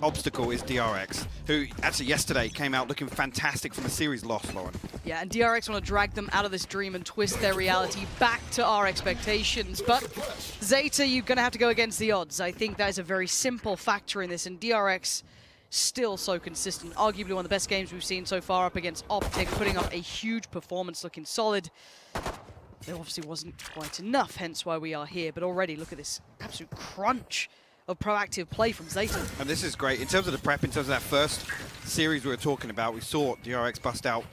obstacle is DRX, who actually yesterday came out looking fantastic from the series loss, Lauren. Yeah, and DRX want to drag them out of this dream and twist their reality back to our expectations. But Zeta, you're going to have to go against the odds. I think that is a very simple factor in this, and DRX still so consistent. Arguably one of the best games we've seen so far up against Optic, putting up a huge performance, looking solid. There obviously wasn't quite enough, hence why we are here. But already, look at this absolute crunch of proactive play from Zeta. And this is great. In terms of the prep, in terms of that first series we were talking about, we saw DRX bust out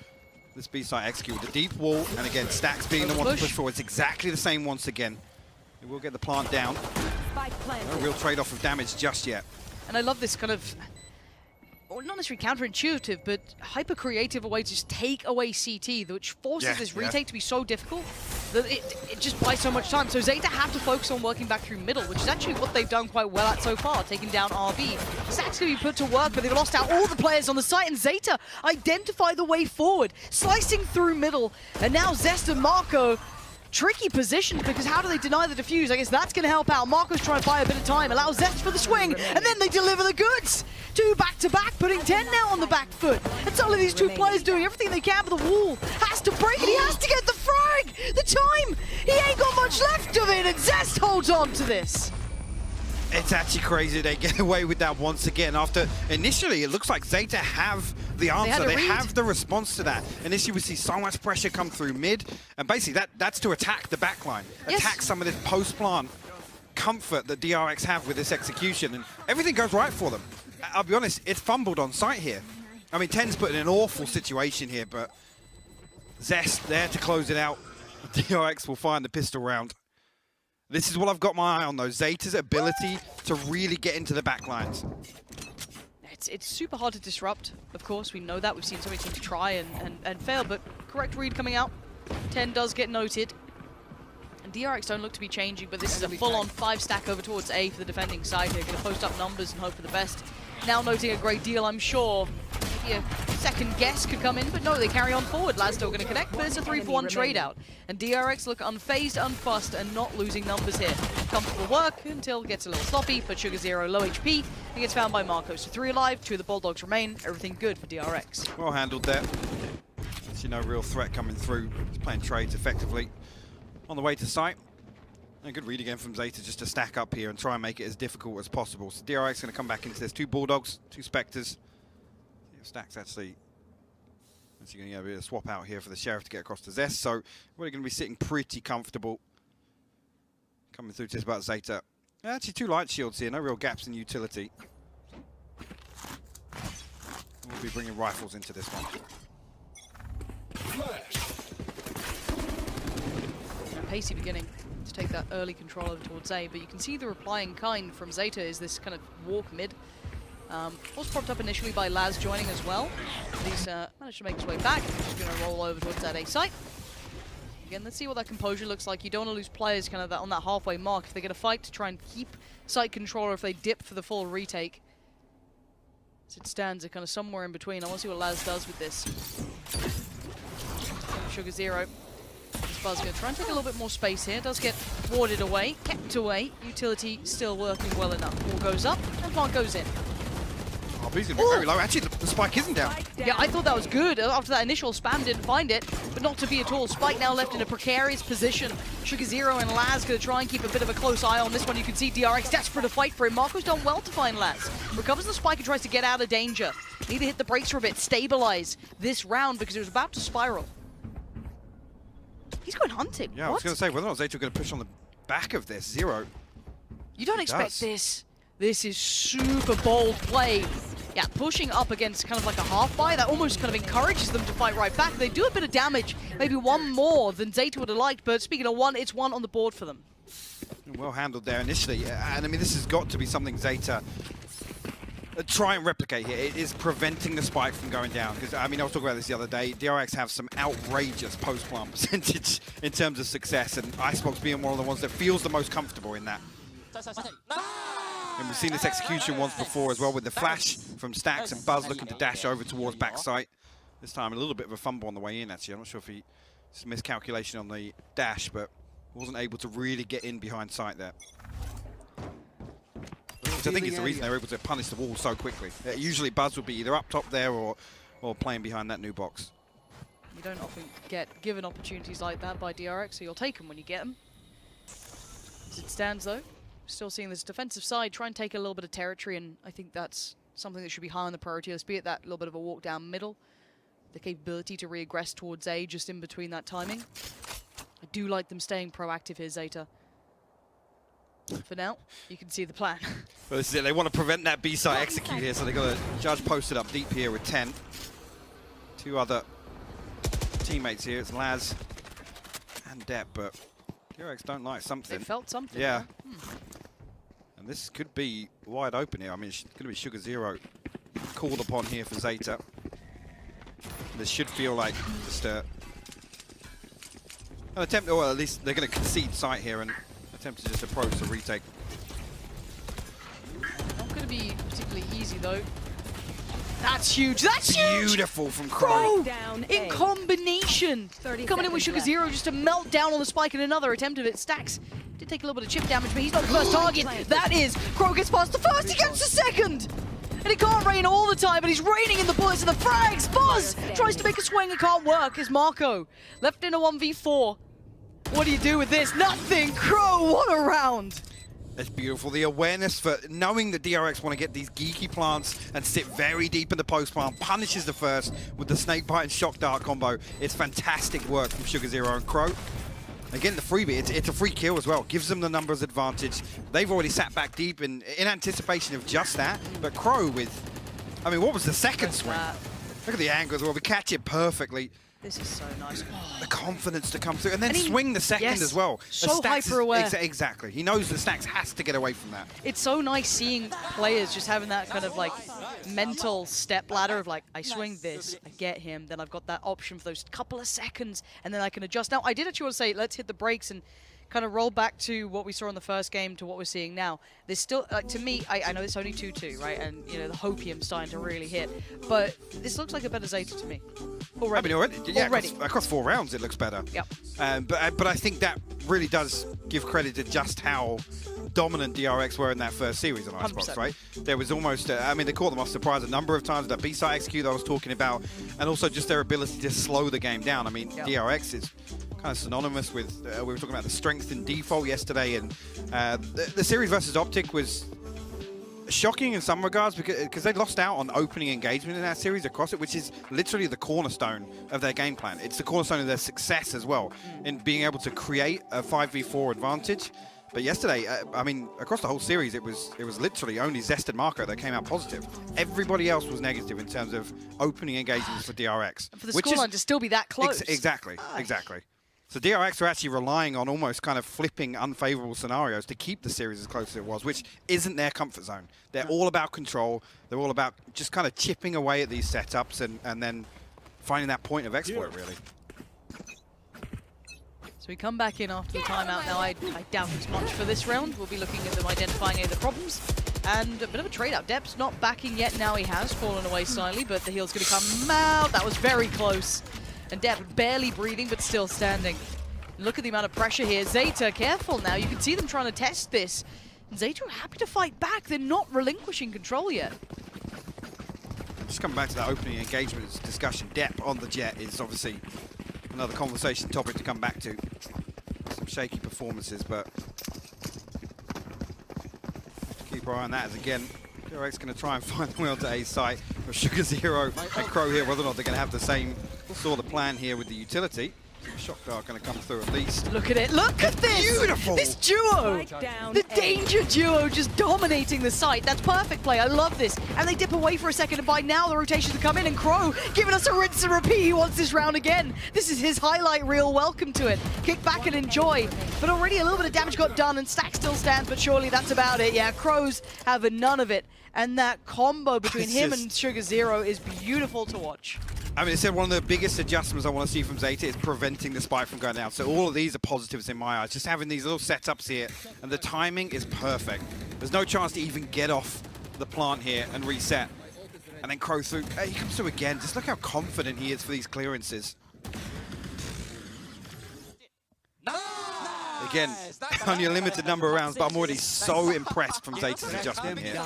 this B-site execute with the deep wall, and again, Stacks being the one to push forward. It's exactly the same once again. It will get the plant down. No real trade-off of damage just yet. And I love this kind of, or not necessarily counterintuitive, but hyper-creative way to just take away CT, which forces this retake to be so difficult that it just buys so much time. So Zeta have to focus on working back through middle, which is actually what they've done quite well at so far, taking down RB. Stacks going to be put to work, but they've lost out all the players on the site, and Zeta identify the way forward, slicing through middle, and now Zest and Marco, tricky position, because how do they deny the defuse? I guess that's going to help out. Marco's trying to buy a bit of time, allows Zest for the swing, and then they deliver the goods. Two back-to-back, putting 10 now on the back foot. And suddenly these two players doing everything they can, but the wall has to break, and he has to get the frag! The time! He ain't got much left of it, and Zest holds on to this. It's actually crazy they get away with that once again after initially it looks like Zeta have the answer. They have the response to that. Initially we see so much pressure come through mid, and basically that's to attack the backline, attack some of this post-plant comfort that DRX have with this execution, and everything goes right for them. I'll be honest, it's fumbled on site here. I mean, Ten's put in an awful situation here, but Zest there to close it out. DRX will find the pistol round. This is what I've got my eye on, though. Zeta's ability to really get into the backlines. It's super hard to disrupt, of course. We know that. We've seen so many teams try and fail, but correct read coming out. 10 does get noted. And DRX don't look to be changing, but this is a full-on 5-stack over towards A for the defending side here. Going to post up numbers and hope for the best. Now noting a great deal, I'm sure. Maybe a second guess could come in, but no, they carry on forward. Laz still going to connect, but it's a 3-for-1 trade out. And DRX look unfazed, unfussed, and not losing numbers here. Comfortable work until it gets a little sloppy, but Sugar Zero low HP, and gets found by Marco. So 3 alive, 2 of the Bulldogs remain. Everything good for DRX. Well handled there. See no real threat coming through. He's playing trades effectively. On the way to site. And a good read again from Zeta just to stack up here and try and make it as difficult as possible. So DRX going to come back into this. 2 Bulldogs, 2 Spectres. Stacks actually going to get a bit of a swap out here for the Sheriff to get across to Zest. So we're going to be sitting pretty comfortable. Coming through just about Zeta. Actually 2 light shields here, no real gaps in utility. We'll be bringing rifles into this one. Pacey beginning to take that early control over towards A, but you can see the replying kind from Zeta is this kind of walk mid. Was propped up initially by Laz joining as well. He's managed to make his way back. He's going to roll over towards that A site. Again, let's see what that composure looks like. You don't want to lose players kind of on that halfway mark. If they're going to fight to try and keep site control, or if they dip for the full retake. As it stands, kind of somewhere in between. I want to see what Laz does with this. Sugar Zero. Buzz going to try and take a little bit more space here. Does get warded away, kept away. Utility still working well enough. Wall goes up, and plant goes in. Oh, but he's going to be very low. Actually, the spike isn't down. Yeah, I thought that was good. After that initial spam, didn't find it, but not to be at all. Spike now left in a precarious position. Sugar Zero and Laz going to try and keep a bit of a close eye on this one. You can see DRX desperate to fight for him. Marco's done well to find Laz. Recovers the spike and tries to get out of danger. Need to hit the brakes for a bit, stabilize this round because it was about to spiral. He's going hunting. Yeah, I was going to say, whether or not Zeta are going to push on the back of this. Zero. You don't expect this. This is super bold play. Yeah, pushing up against kind of like a half buy, that almost kind of encourages them to fight right back. They do a bit of damage, maybe 1 more than Zeta would have liked, but speaking of 1, it's 1 on the board for them. Well handled there initially, and I mean, this has got to be something Zeta try and replicate here. It is preventing the spike from going down, because I mean, I was talking about this the other day. DRX have some outrageous post-plant percentage in terms of success, and IceBox being one of the ones that feels the most comfortable in that. And we've seen this execution once before as well, with the flash from Stacks and Buzz looking to dash over towards backside. This time a little bit of a fumble on the way in, actually. I'm not sure if it's a miscalculation on the dash, but wasn't able to really get in behind sight there. which I think is the reason they're able to punish the wall so quickly. Usually Buzz would be either up top there or playing behind that new box. You don't often get given opportunities like that by DRX, so you'll take them when you get them. As it stands, though, still seeing this defensive side try and take a little bit of territory, and I think that's something that should be high on the priority list, be it that little bit of a walk down middle, the capability to regress towards A just in between that timing. I do like them staying proactive here, Zeta. For now, you can see the plan. Well, this is it. They want to prevent that B site execute here, so they got a Judge posted up deep here with 10. Two other teammates here. It's Laz and Depp, but DRX don't like something. They felt something. Yeah. And this could be wide open here. I mean, it's going to be Sugar Zero called upon here for Zeta. This should feel like just an attempt, or at least they're going to concede site here and attempt to just approach the retake. Not going to be particularly easy, though. That's huge. That's huge. Beautiful from Crow. Down in combination. Coming in with Sugar Zero just to melt down on the spike in another attempt of it. Stacks did take a little bit of chip damage, but he's not the first target. That is, Crow gets past the first, he gets the second. And it can't rain all the time, but he's raining in the bullets and the frags. Buzz tries to make a swing, it can't work. Is Marco left in a 1v4. What do you do with this? Nothing. Crow, what a round. That's beautiful. The awareness for knowing that DRX want to get these geeky plants and sit very deep in the post plant, punishes the first with the snake bite and shock dart combo. It's fantastic work from Sugar Zero and Crow. Again, the freebie, it's a free kill as well. Gives them the numbers advantage. They've already sat back deep in anticipation of just that. But Crow with, I mean, what was the second swing? Look at the angle as well. We catch it perfectly. This is so nice. Oh. The confidence to come through, and then swing the second as well. So hyper-aware. Exactly. He knows the Stacks has to get away from that. It's so nice seeing players just having that kind of like mental step ladder of like, I swing this, I get him, then I've got that option for those couple of seconds, and then I can adjust. Now, I did actually want to say, let's hit the brakes and kind of roll back to what we saw in the first game to what we're seeing now. There's still, to me, I know it's only 2-2, right? And, you know, the hopium's starting to really hit. But this looks like a better Zeta to me. Already. I mean, yeah, across 4 rounds, it looks better. Yep. But I think that really does give credit to just how dominant DRX were in that first series on IceBox, right? There was almost, I mean, they caught them off surprise a number of times. That B-side execute I was talking about, and also just their ability to slow the game down. I mean, DRX is kind of synonymous with, we were talking about the strength in default yesterday, and the series versus Optic was shocking in some regards because they lost out on opening engagement in that series across it, which is literally the cornerstone of their game plan. It's the cornerstone of their success as well in being able to create a 5v4 advantage. But yesterday, I mean, across the whole series, it was literally only Zest and Marco that came out positive. Everybody else was negative in terms of opening engagements for DRX. And for the scoreline to still be that close. Exactly. So DRX are actually relying on almost kind of flipping unfavorable scenarios to keep the series as close as it was, which isn't their comfort zone. They're all about control. They're all about just kind of chipping away at these setups and then finding that point of exploit, really. So we come back in after the timeout. Now, I doubt it's much for this round. We'll be looking at them identifying any of the problems. And a bit of a trade-out. Depp's not backing yet. Now he has fallen away slightly, but the heal's going to come out. That was very close. And Depp barely breathing, but still standing. Look at the amount of pressure here. Zeta, careful now. You can see them trying to test this. And Zeta are happy to fight back. They're not relinquishing control yet. Just coming back to that opening engagement discussion, Depp on the Jet is obviously another conversation topic to come back to. Some shaky performances, but keep our eye on that as again, DRX going to try and find the way onto A site for Sugar Zero and Crow here, whether or not they're going to have the same sort of plan here with the utility. Shock dart going to come through at least. Look at it, look at this! Beautiful! This duo! The danger duo just dominating the site. That's perfect play, I love this. And they dip away for a second, and by now the rotations have come in, and Crow giving us a rinse and repeat. He wants this round again. This is his highlight reel, welcome to it. Kick back and enjoy. But already a little bit of damage got done, and Stack still stands, but surely that's about it. Yeah, Crows have none of it. And that combo between him and Sugar Zero is beautiful to watch. I mean, it's one of the biggest adjustments I want to see from Zeta is preventing the spike from going down. So all of these are positives in my eyes. Just having these little setups here, and the timing is perfect. There's no chance to even get off the plant here and reset. And then Crow through. He comes through again. Just look how confident he is for these clearances. Again, only a limited number of rounds, but I'm already so impressed from Zeta's adjustment here.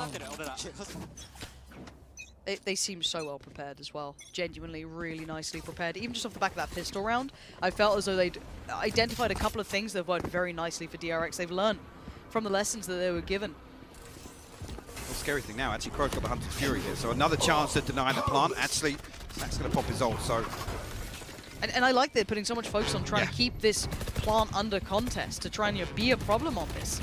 They seem so well prepared as well. Genuinely, really nicely prepared. Even just off the back of that pistol round, I felt as though they'd identified a couple of things that worked very nicely for DRX. They've learned from the lessons that they were given. The scary thing now, actually, Crow's got the Hunter's Fury here, so another chance to deny the plant. Actually, Snack's going to pop his ult, so... And I like they're putting so much focus on trying to keep this plant under contest, to try and be a problem on this.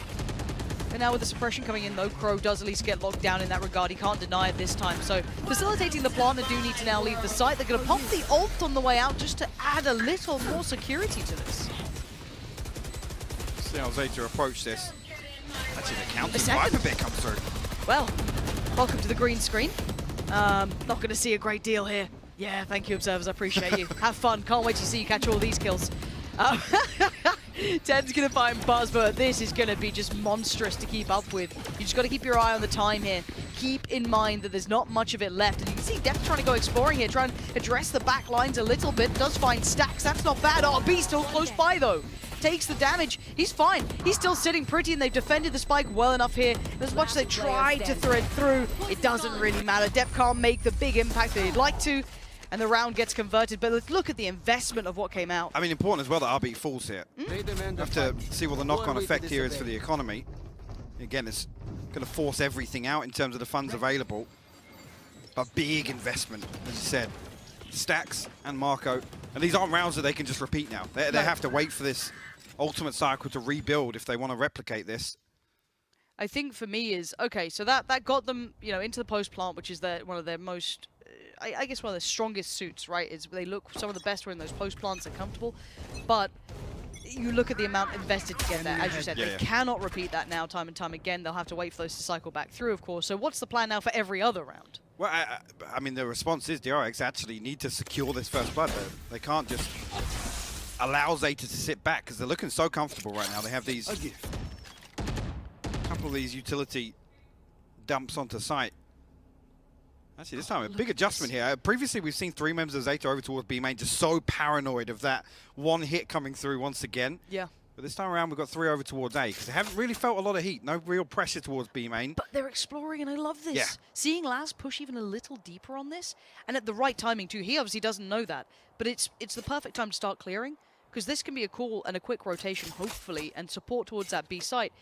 And now with the suppression coming in, though, Crow does at least get locked down in that regard. He can't deny it this time. So facilitating the plant, they do need to now leave the site. They're going to pop the ult on the way out just to add a little more security to this. See how Zeta approach this. Actually, the counter Viper bit comes through. Well, welcome to the green screen. Not going to see a great deal here. Yeah, thank you, observers. I appreciate you. Have fun. Can't wait to see you catch all these kills. Ted's going to find Buzz, but this is going to be just monstrous to keep up with. You just got to keep your eye on the time here. Keep in mind that there's not much of it left. And you can see Def trying to go exploring here, trying to address the back lines a little bit. Does find Stacks. That's not bad. Oh, B still close by, though. Takes the damage. He's fine. He's still sitting pretty, and they've defended the spike well enough here. And as much as they tried to thread through, it doesn't really matter. Def can't make the big impact that he'd like to. And the round gets converted, but look at the investment of what came out. I mean, important as well that RB falls here. Have to see what the knock-on effect here is for the economy. Again, it's going to force everything out in terms of the funds available. But big investment, as you said. Stacks and Marco. And these aren't rounds that they can just repeat now. They have to wait for this ultimate cycle to rebuild if they want to replicate this. I think for me is, okay, so that got them, you know, into the post plant, which is one of their most... I guess one of the strongest suits, right, is they look some of the best when those post plants are comfortable, but you look at the amount invested to get there. As you said, they cannot repeat that now time and time again. They'll have to wait for those to cycle back through, of course. So what's the plan now for every other round? Well, I mean, the response is DRX actually need to secure this first blood. They can't just allow Zeta to sit back because they're looking so comfortable right now. They have these couple of these utility dumps onto site. Actually, this time a big adjustment here. Previously, we've seen 3 members of Zeta over towards B main, just so paranoid of that one hit coming through once again. Yeah. But this time around, we've got 3 over towards A, because they haven't really felt a lot of heat. No real pressure towards B main. But they're exploring, and I love this. Yeah. Seeing Laz push even a little deeper on this, and at the right timing too. He obviously doesn't know that, but it's the perfect time to start clearing, because this can be a cool and a quick rotation, hopefully, and support towards that B site.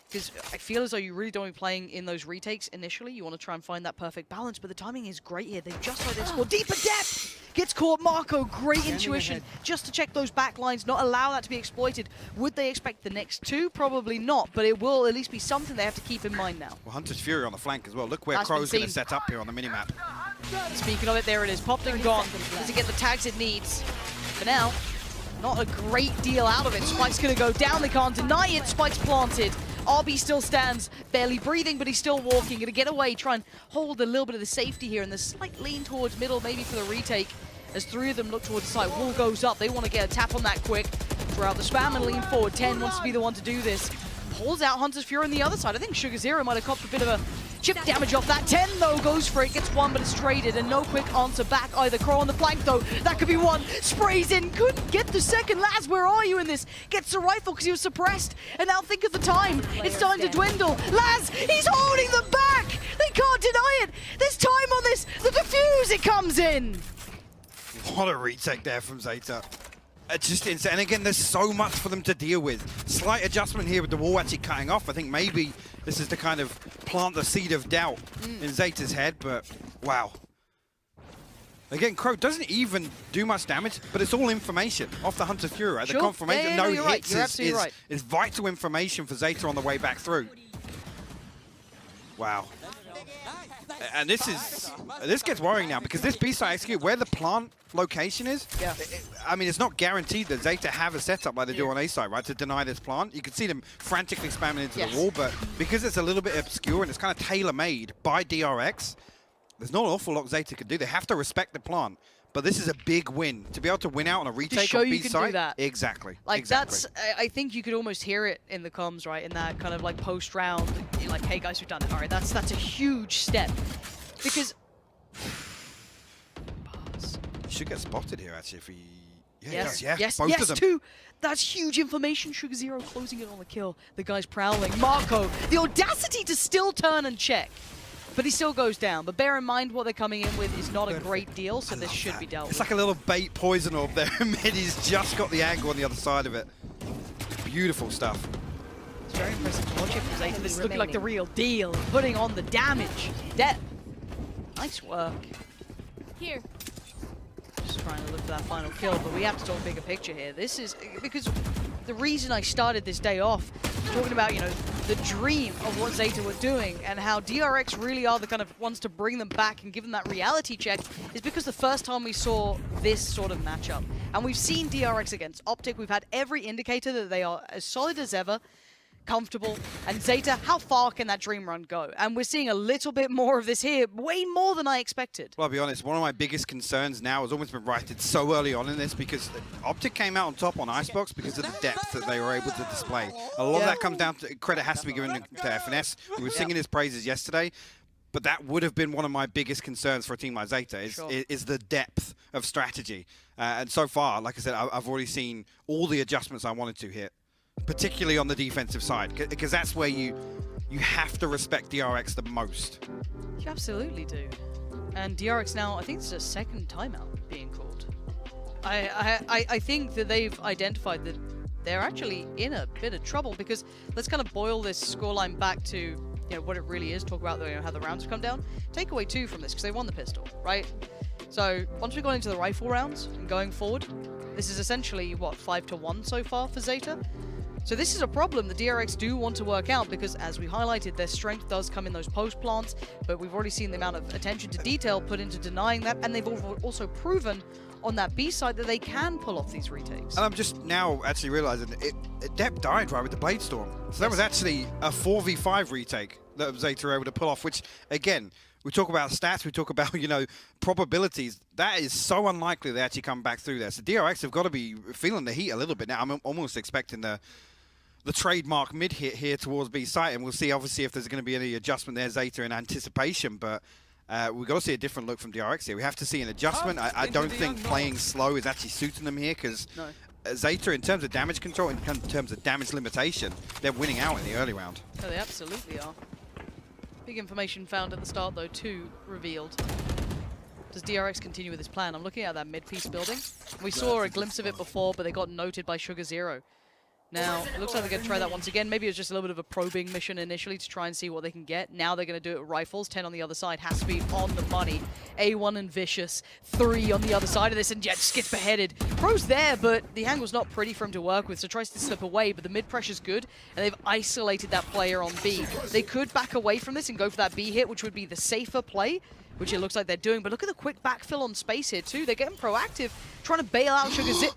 Because I feel as though you really don't be playing in those retakes initially. You want to try and find that perfect balance, but the timing is great here. They've just like they score deeper depth. Gets caught. Marco, great intuition just to check those back lines, not allow that to be exploited. Would they expect the next 2? Probably not, but it will at least be something they have to keep in mind now. Well, Hunter's Fury on the flank as well. Look where Crow's going to set up here on the minimap. Speaking of it, there it is. Popped and gone. Does it get the tags it needs? For now, not a great deal out of it. Spike's going to go down. They can't deny it. Spike's planted. RB still stands, barely breathing, but he's still walking. Going to get away, try and hold a little bit of the safety here, and the slight lean towards middle, maybe for the retake, as 3 of them look towards the side. Wall goes up. They want to get a tap on that quick. Throw out the spam and lean forward. 10 wants to be the one to do this. Pulls out Hunter's Fury on the other side. I think Sugar Zero might have copped a bit of a chip damage off that. 10, though, goes for it. Gets 1, but it's traded, and no quick answer back either. Crow on the flank, though. That could be 1. Sprays in. Couldn't get the second. Laz, where are you in this? Gets the rifle because he was suppressed. And now think of the time. It's time to dwindle. Laz, he's holding them back. They can't deny it. There's time on this. The defuse, it comes in. What a retake there from Zeta. It's just insane. And again, there's so much for them to deal with. Slight adjustment here with the wall actually cutting off. I think maybe this is to kind of plant the seed of doubt in Zeta's head, but wow. Again, Crow doesn't even do much damage, but it's all information off the Hunter's Fury, right? Sure. The confirmation, no hits is vital information for Zeta on the way back through. Wow. And this gets worrying now, because this B-side execute, where the plant location is, I mean, it's not guaranteed that Zeta have a setup like they do on A-side, right, to deny this plant. You can see them frantically spamming into the wall, but because it's a little bit obscure and it's kind of tailor-made by DRX, there's not an awful lot Zeta can do. They have to respect the plant. But this is a big win. To be able to win out on a retake on B-side. Exactly. Like, that's, I think you could almost hear it in the comms, right? In that kind of like post-round, like, hey guys, we've done it. All right, that's a huge step. Because... He should get spotted here, actually, if he Yes, yes, both of them. Two. That's huge information. Sugar Zero closing it on the kill. The guy's prowling. Marco, the audacity to still turn and check. But he still goes down. But bear in mind what they're coming in with is not a great deal, so this should be dealt with. It's like a little bait poison orb there. Mid, he's just got the angle on the other side of it. Beautiful stuff. It's very impressive to watch it from Zeta. This is looking like the real deal. Putting on the damage. Depth. Nice work. Here. Just trying to look for that final kill, but we have to talk bigger picture here. This is because the reason I started this day off talking about, you know, the dream of what Zeta were doing and how DRX really are the kind of ones to bring them back and give them that reality check is because the first time we saw this sort of matchup, and we've seen DRX against Optic, we've had every indicator that they are as solid as ever, comfortable, and Zeta, how far can that dream run go? And we're seeing a little bit more of this here, way more than I expected. Well, I'll be honest, one of my biggest concerns now has almost been righted so early on in this because Optic came out on top on IceBox because of the depth that they were able to display. A lot of that comes down to, credit has to be given to FNS. We were singing his praises yesterday, but that would have been one of my biggest concerns for a team like Zeta, is the depth of strategy. And so far, like I said, I've already seen all the adjustments I wanted to hit, particularly on the defensive side, because that's where you have to respect DRX the most. You absolutely do. And DRX now, I think it's a second timeout being called. I think that they've identified that they're actually in a bit of trouble because let's kind of boil this scoreline back to, you know, what it really is, talk about how the rounds have come down. Take away 2 from this because they won the pistol, right? So once we got into the rifle rounds and going forward, this is essentially, what, 5-1 so far for Zeta? So this is a problem the DRX do want to work out because, as we highlighted, their strength does come in those post plants, but we've already seen the amount of attention to detail put into denying that, and they've also proven on that B side that they can pull off these retakes. And I'm just now actually realizing Depp died right with the Blade Storm. So that was actually a 4v5 retake that Zeta were able to pull off, which, again, we talk about stats, we talk about, you know, probabilities. That is so unlikely they actually come back through there. So DRX have got to be feeling the heat a little bit now. I'm almost expecting the trademark mid hit here towards B site, and we'll see obviously if there's going to be any adjustment there, Zeta, in anticipation, but we've got to see a different look from DRX here. We have to see an adjustment. I don't think playing slow is actually suiting them here because Zeta, in terms of damage control, in terms of damage limitation, they're winning out in the early round. Oh, they absolutely are. Big information found at the start though, too, revealed. Does DRX continue with his plan? I'm looking at that mid-piece building. We saw a glimpse of it before, but they got noted by Sugar Zero. Now, it looks like they're going to try that once again. Maybe it was just a little bit of a probing mission initially to try and see what they can get. Now they're going to do it with rifles. 10 on the other side has to be on the money. A1 and Vicious. 3 on the other side of this, and Jet just gets beheaded. Bro's there, but the angle's not pretty for him to work with, so tries to slip away, but the mid-pressure's good, and they've isolated that player on B. They could back away from this and go for that B hit, which would be the safer play, which it looks like they're doing. But look at the quick backfill on space here, too. They're getting proactive, trying to bail out Sugar Zip.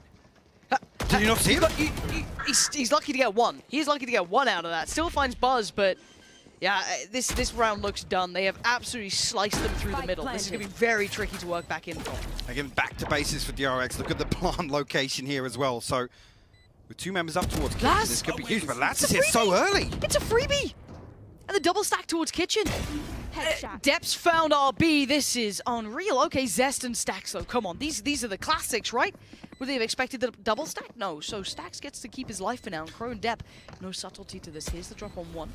Did you not see him? He's lucky to get 1. He is lucky to get 1 out of that. Still finds Buzz, but yeah, this round looks done. They have absolutely sliced them through the middle. This is going to be very tricky to work back in from. Again, back to bases for DRX. Look at the plant location here as well. So, with 2 members up towards Kitchen, this could be huge, but Lats is here so early. It's a freebie! And the double stack towards Kitchen. Deps found RB. This is unreal. Okay, Zest and Stacks, though. Come on, these are the classics, right? Would they have expected the double stack? No. So Stacks gets to keep his life for now. And Crow and Depp, no subtlety to this. Here's the drop on 1.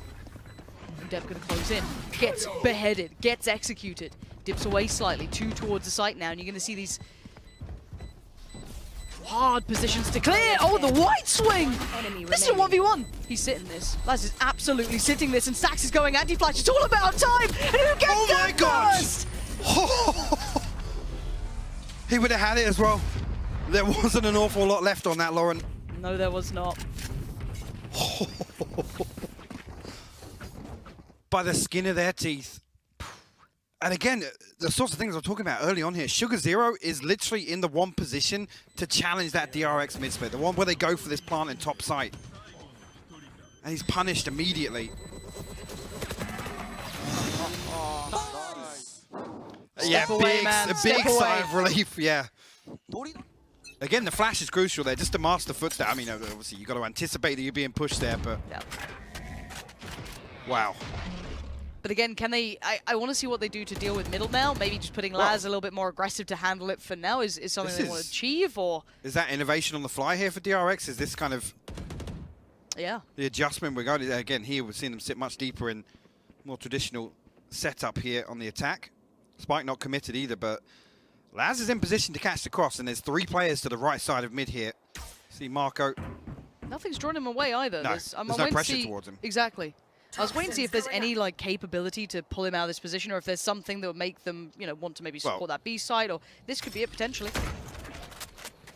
And Depp gonna close in. Gets beheaded. Gets executed. Dips away slightly. 2 towards the site now. And you're gonna see these hard positions to clear. Oh, the white swing! This is a 1v1. He's sitting this. Laz is absolutely sitting this, and Stacks is going anti-flash. It's all about time! And who gets that first? He would have had it as well. There wasn't an awful lot left on that, Lauren. No, there was not. By the skin of their teeth. And again, the sorts of things I'm talking about early on here, Sugar Zero is literally in the one position to challenge that DRX mid-split, the one where they go for this plant in top site. And he's punished immediately. Yeah, big sigh of relief, yeah. Again, the flash is crucial there, just to mask the footstep. I mean, obviously, you've got to anticipate that you're being pushed there, but... Yeah. Wow. But But again, can they... I want to see what they do to deal with middle now. Maybe just putting Laz a little bit more aggressive to handle it for now is something they want to achieve, or... Is that innovation on the fly here for DRX? Is this kind of... Yeah. The adjustment we're going to... Again, here we're seeing them sit much deeper in more traditional setup here on the attack. Spike not committed either, but Laz is in position to catch the cross, and there's 3 players to the right side of mid here. See Marco. Nothing's drawn him away either. No, there's no pressure towards him. Exactly. I was waiting to see if there's any like capability to pull him out of this position, or if there's something that would make them, you know, want to maybe support that B side, or this could be it potentially.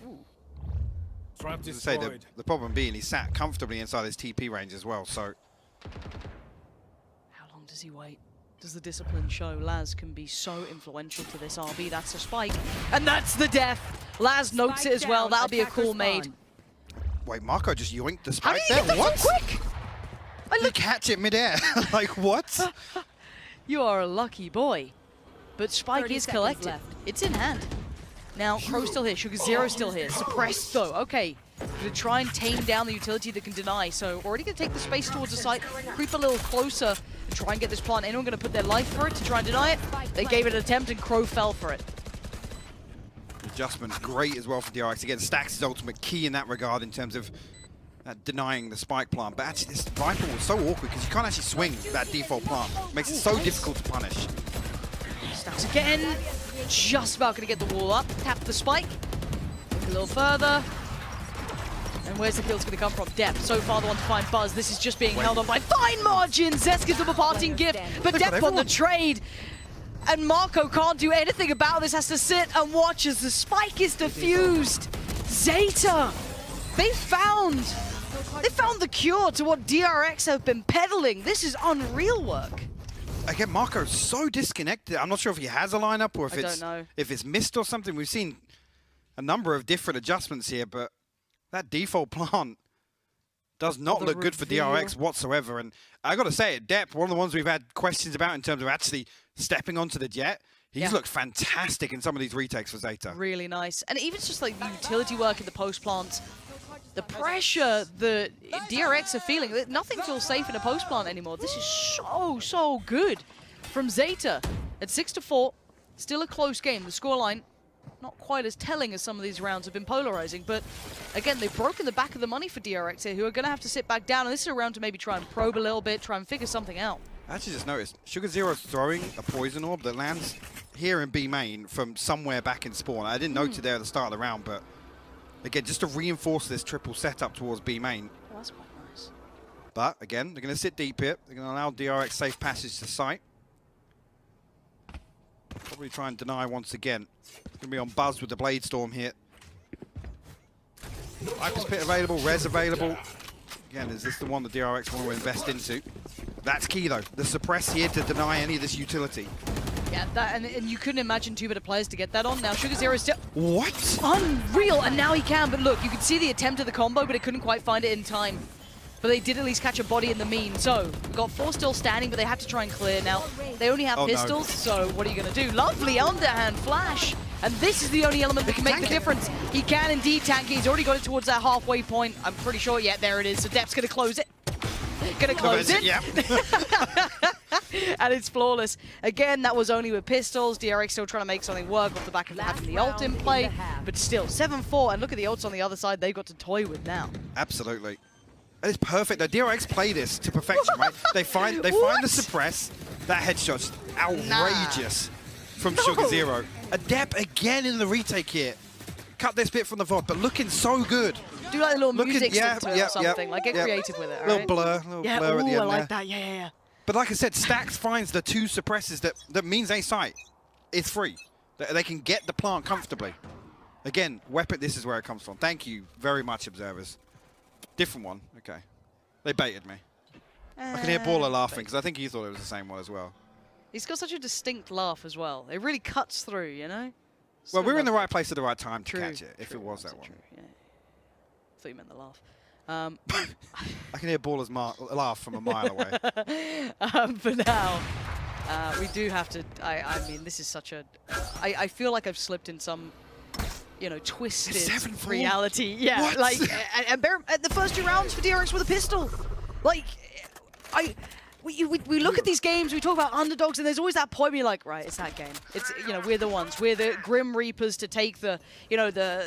Ooh. Say the problem being he sat comfortably inside his TP range as well. So how long does he wait? Does the discipline show? Laz can be so influential to this RB. That's a spike, and that's the death. Laz notes it as well. That'll be a call made. Wait, Marco just yoinked the spike there. How did he get that so quick? You catch it midair. Like, what? You are a lucky boy. But Spike is collected. Left. It's in hand. Now, Crow still here. Sugar Zero still here. Suppressed, though. Okay. Gonna try and tame down the utility that can deny. So, already gonna take the space towards the site, creep a little closer, and try and get this plant. Anyone gonna put their life for it to try and deny it? They gave it an attempt, and Crow fell for it. Adjustment great as well for DRX. Again, Stacks' ultimate key in that regard in terms of denying the spike plant. But actually, this Viper was so awkward because you can't actually swing that default plant. It makes it so difficult to punish. Stacks again. Just about going to get the wall up. Tap the spike. Look a little further. And where's the kill's going to come from? Depth. So far, the one to find Buzz. This is just being held on by fine margins. Zest gives them a parting gift. But Depth on the trade. And Marco can't do anything about this. Has to sit and watch as the spike is defused. Zeta. They found the cure to what DRX have been peddling. This is unreal work. Again, Marco's so disconnected. I'm not sure if he has a lineup or if it's missed or something. We've seen a number of different adjustments here, but that default plant does not look good for DRX whatsoever. And I got to say, at depth, one of the ones we've had questions about in terms of actually stepping onto the jet. He's looked fantastic in some of these retakes for Zeta. Really nice. And even just like the utility work in the post plant, the pressure that DRX are feeling, nothing feels safe in a post plant anymore. This is so good from Zeta. At 6-4, still a close game. The scoreline, not quite as telling as some of these rounds have been polarizing, but again, they've broken the back of the money for DRX here, who are going to have to sit back down, and this is a round to maybe try and probe a little bit, try and figure something out. I actually just noticed, Sugar Zero's throwing a poison orb that lands here in B main from somewhere back in spawn. I didn't note it there at the start of the round, but again, just to reinforce this triple setup towards B main. Oh, that's quite nice. But again, they're going to sit deep here. They're going to allow DRX safe passage to site. Probably try and deny once again. Going to be on Buzz with the Blade Storm here. Viper's Pit available, Res available. Again, is this the one that DRX want to invest into? That's key though. The suppress here to deny any of this utility. Yeah, and you couldn't imagine 2 better players to get that on. Now Sugar Zero is still... What? Unreal, and now he can, but look, you can see the attempt of the combo, but it couldn't quite find it in time. But they did at least catch a body in the mean. So, we've got 4 still standing, but they have to try and clear. Now, they only have pistols, so what are you going to do? Lovely underhand flash. And this is the only element that can make the difference. He can indeed tank it. He's already got it towards that halfway point. I'm pretty sure, yeah, there it is. So Depth's going to close it. Going to close it. Yeah. And it's flawless. Again, that was only with pistols. DRX still trying to make something work off the back of having the ult in play. But still, 7-4. And look at the ults on the other side they've got to toy with now. Absolutely. It's perfect. The DRX play this to perfection, right? They find the suppress. That headshot's outrageous from Sugar Zero. Adept again in the retake here. Cut this bit from the VOD, but looking so good. Do like a little music stick to it or something. Like get creative with it. A little blur at the end I like that. Yeah. But like I said, Stacks finds the 2 suppresses that means a site is free. They can get the plant comfortably. Again, weapon, this is where it comes from. Thank you very much, observers. Different one. Okay. They baited me. I can hear Baller laughing because I think he thought it was the same one as well. He's got such a distinct laugh as well. It really cuts through, you know? Well, we're in the right place at the right time to catch it, if it was that one. Yeah. I thought you meant the laugh. I can hear Baller's laugh from a mile away. For now, we do have to... I mean, this is such a... I feel like I've slipped in some... you know, twisted reality. Yeah, what? Like, and the first 2 rounds for DRX with a pistol. Like, we look at these games, we talk about underdogs, and there's always that point where you're like, right, it's that game. It's, you know, we're the ones. We're the Grim Reapers to take the, you know, the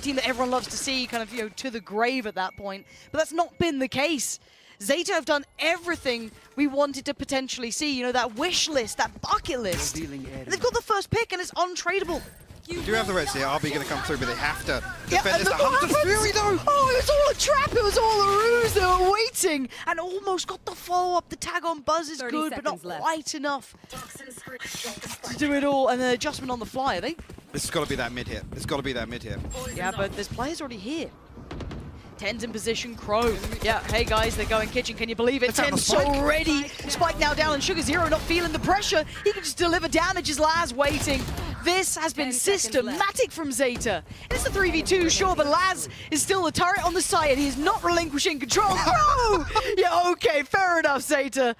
team that everyone loves to see kind of, you know, to the grave at that point. But that's not been the case. Zeta have done everything we wanted to potentially see. You know, that wish list, that bucket list. They've got the first pick, and it's untradeable. You do have the Reds here. RB going to come through, but they have to Yeah, defend this. The Hunter's Fury, though! Oh, it was all a trap. It was all a ruse. They were waiting and almost got the follow-up. The tag on Buzz is good, but not quite enough to do it all. And the adjustment on the fly, I think. This has got to be that mid here. It's got to be that mid here. Yeah, but there's players already here. Ten's in position, Crow. Yeah, hey guys, they're going kitchen. Can you believe it? Ten's so ready. Spike now down, and Sugar Zero not feeling the pressure. He can just deliver damage as Laz waiting. This has been systematic from Zeta. It's a 3v2, sure, but Laz is still the turret on the side, and he's not relinquishing control. Crow! Yeah, okay, fair enough, Zeta.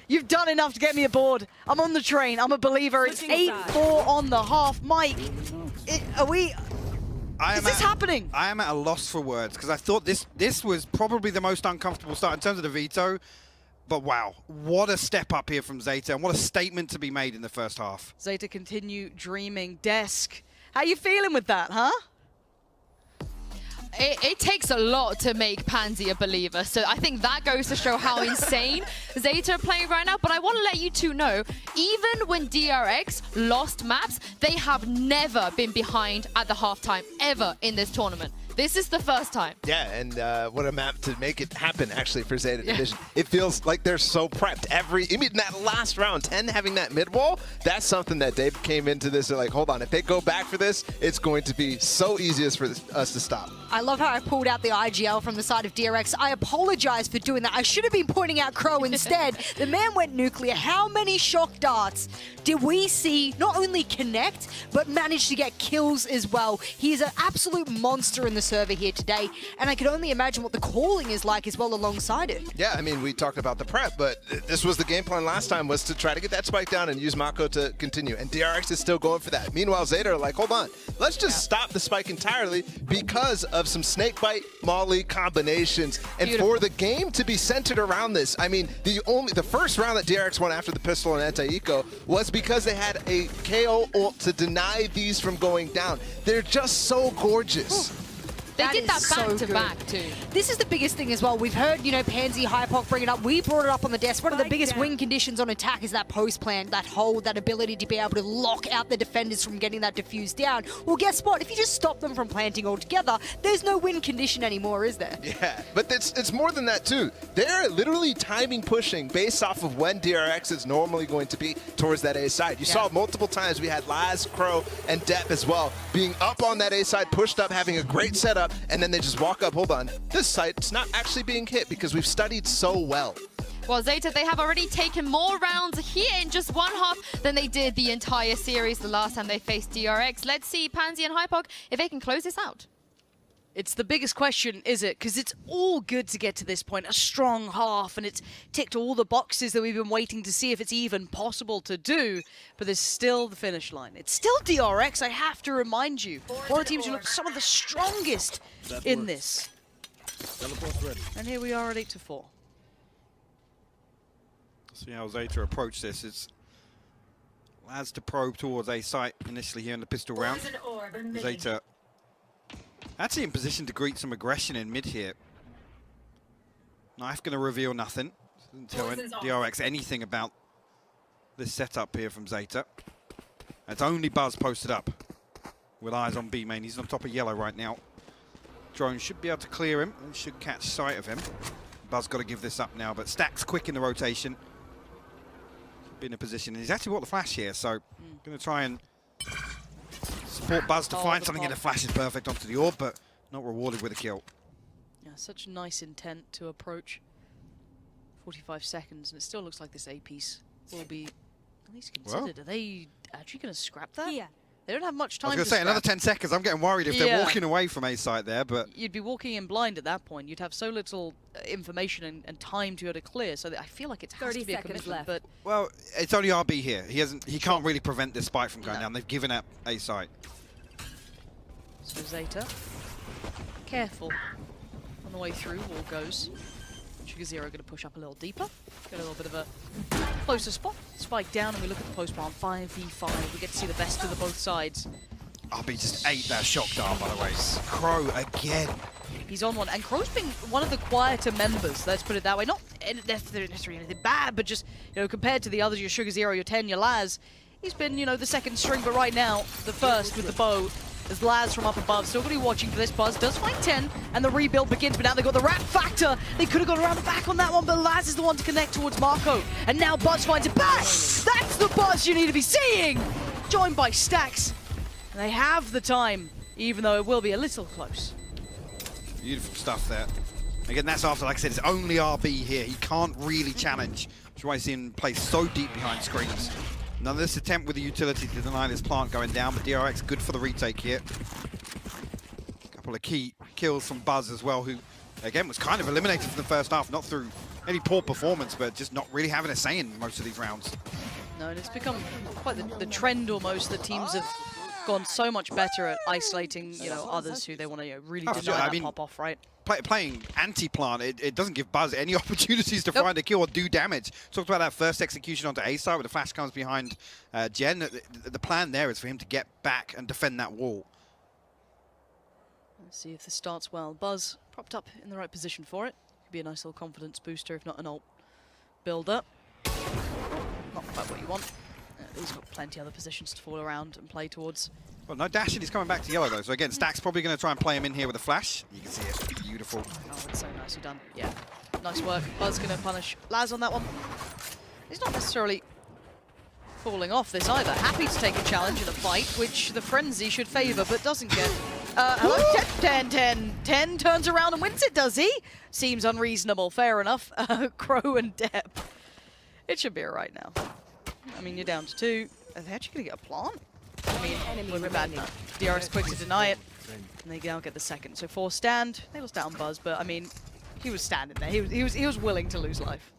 You've done enough to get me aboard. I'm on the train. I'm a believer. It's 8-4 on the half. Mike, is this happening? I am at a loss for words, because I thought this was probably the most uncomfortable start in terms of the veto. But wow, what a step up here from Zeta, and what a statement to be made in the first half. Zeta continue dreaming. Desk, how you feeling with that, huh? It takes a lot to make Pansy a believer, so I think that goes to show how insane Zeta are playing right now. But I want to let you two know, even when DRX lost maps, they have never been behind at the halftime, ever in this tournament. This is the first time. Yeah, and what a map to make it happen, actually, for Zeta Division. It feels like they're so prepped. Even that last round, 10 having that mid wall, that's something that they came into this, they're like, hold on, if they go back for this, it's going to be so easy for us to stop. I love how I pulled out the IGL from the side of DRX. I apologize for doing that. I should have been pointing out Crow instead. The man went nuclear. How many shock darts did we see not only connect, but manage to get kills as well? He is an absolute monster in the server here today, and I can only imagine what the calling is like as well alongside it. Yeah, I mean, we talked about the prep, but this was the game plan last time, was to try to get that spike down and use Mako to continue, and DRX is still going for that. Meanwhile, Zeta are like, hold on, let's just stop the spike entirely because of some snakebite Molly combinations, and for the game to be centered around this. I mean, the first round that DRX won after the pistol and anti-eco was because they had a KO ult to deny these from going down. They're just so gorgeous. They did that back to back too. This is the biggest thing as well. We've heard, you know, Pansy, Hypoc bring it up. We brought it up on the desk. One of the biggest win conditions on attack is that post plan, that hold, that ability to be able to lock out the defenders from getting that diffuse down. Well, guess what? If you just stop them from planting altogether, there's no win condition anymore, is there? Yeah, but it's more than that too. They're literally timing pushing based off of when DRX is normally going to be towards that A side. You saw multiple times we had Laz, Crow, and Depp as well being up on that A side, pushed up, having a great setup, and then they just walk up, hold on, this site's not actually being hit because we've studied so well. Well, Zeta, they have already taken more rounds here in just one half than they did the entire series the last time they faced DRX. Let's see Pansy and Hypoc if they can close this out. It's the biggest question, is it? Because it's all good to get to this point, a strong half, and it's ticked all the boxes that we've been waiting to see if it's even possible to do, but there's still the finish line. It's still DRX, I have to remind you. One of the teams who look some of the strongest in this. And here we are at 8-4. See how Zeta approach this. It's Laz to probe towards A site initially here in the pistol round. Zeta actually in position to greet some aggression in mid here. Knife going to reveal nothing. Doesn't tell DRX anything about this setup here from Zeta. It's only Buzz posted up with eyes on B main. He's on top of yellow right now. Drone should be able to clear him and should catch sight of him. Buzz got to give this up now, but Stack's quick in the rotation. Should be in a position. And he's actually bought the flash here, so going to try and support Buzz to find something, and the flash is perfect onto the orb, but not rewarded with a kill. Yeah, such nice intent to approach. 45 seconds, and it still looks like this A piece will be at least considered. Are they actually going to scrap that? Yeah. They don't have much time. I was going to say, another 10 seconds. I'm getting worried if they're walking away from A site there, but you'd be walking in blind at that point. You'd have so little information and time to be able to clear. So that I feel like it has to be a commitment. But well, it's only RB here. He can't really prevent this spike from going down. They've given up A site. So Zeta, careful on the way through. Wall goes. Sugar Zero going to push up a little deeper. Get a little bit of a closer spot. Spike down, and we look at the post plant 5v5. We get to see the best of the both sides. RB just ate that shock dart, by the way. Crow again. He's on one, and Crow's been one of the quieter members, let's put it that way. Not necessarily anything bad, but just, you know, compared to the others, your Sugar Zero, your 10, your Laz, he's been, you know, the second string, but right now, the first with the bow. As Laz from up above, still going to be watching for this. Buzz does find 10, and the rebuild begins, but now they've got the rat factor. They could have gone around the back on that one, but Laz is the one to connect towards Marco. And now Buzz finds it back. That's the Buzz you need to be seeing. Joined by Stax. And they have the time, even though it will be a little close. Beautiful stuff there. Again, that's after, like I said, it's only RB here. He can't really challenge, which is why he's in place so deep behind screens. Now this attempt with the utility to deny this plant going down, but DRX good for the retake here. A couple of key kills from Buzz as well, who, again, was kind of eliminated from the first half, not through any poor performance, but just not really having a say in most of these rounds. No, and it's become quite the trend almost that teams have gone so much better at isolating, you know, others who they want to, you know, really deny that pop-off, right? Playing anti-plant, it doesn't give Buzz any opportunities to find a kill or do damage. Talked about that first execution onto A side where the flash comes behind Jen. The plan there is for him to get back and defend that wall. Let's see if this starts well. Buzz propped up in the right position for it. Could be a nice little confidence booster, if not an ult builder. Not quite what you want. He's got plenty other positions to fall around and play towards. Well, no dashing. He's coming back to yellow, though. So, again, Stack's probably going to try and play him in here with a flash. You can see it. Beautiful. Oh, it's so nicely done. Yeah. Nice work. Buzz going to punish Laz on that one. He's not necessarily falling off this either. Happy to take a challenge in a fight, which the Frenzy should favour, but doesn't get. Hello, 10 turns around and wins it, does he? Seems unreasonable. Fair enough. Crow and Deb. It should be all right now. I mean, you're down to 2. Are they actually going to get a plant? I mean, would be bad now. DRX quick to deny it, and they now get the second. So 4 stand. They lost down Buzz, but I mean, he was standing there. He was willing to lose life.